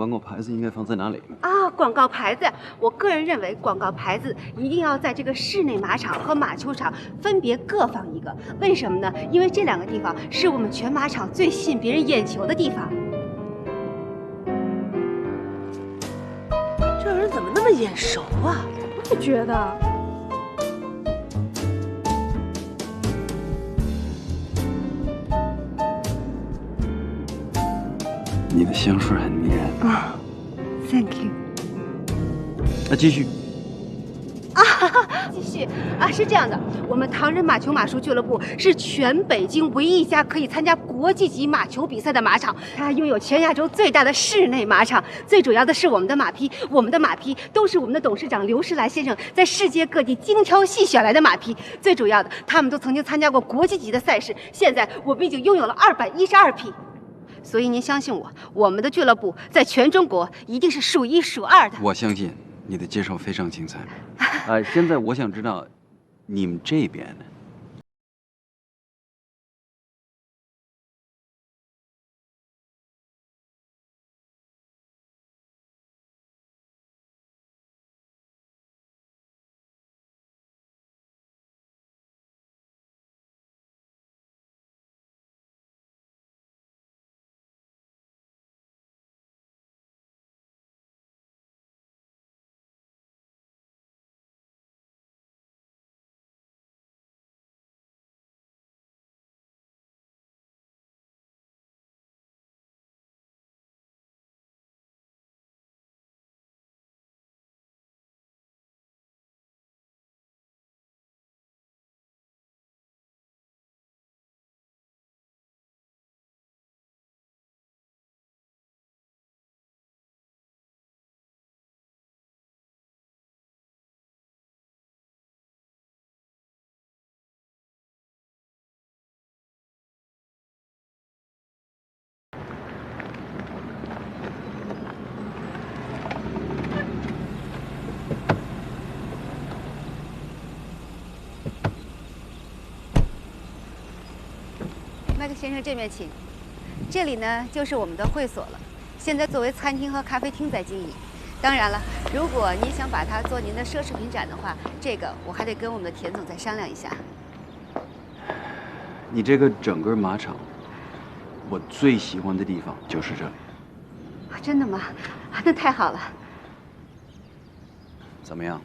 广告牌子应该放在哪里？啊，广告牌子，我个人认为广告牌子一定要在这个室内马场和马球场分别各放一个。为什么呢？因为这两个地方是我们全马场最吸引别人眼球的地方。这人怎么那么眼熟啊？我也觉得。你的香水很迷人啊，Thank you。那继续。继续啊，是这样的，我们唐人马球马术俱乐部是全北京唯一一家可以参加国际级马球比赛的马场，它拥有全亚洲最大的室内马场。最主要的是我们的马匹都是我们的董事长刘诗兰先生在世界各地精挑细选来的马匹。最主要的，他们都曾经参加过国际级的赛事。现在我们已经拥有了212匹。所以您相信我，我们的俱乐部在全中国一定是数一数二的。我相信你的介绍非常精彩。现在我想知道，你们这边呢？麦克先生，这面请。这里呢，就是我们的会所了，现在作为餐厅和咖啡厅在经营。当然了，如果您想把它做您的奢侈品展的话，这个我还得跟我们的田总再商量一下。你这个整个马场，我最喜欢的地方就是这里。真的吗？那太好了。怎么样？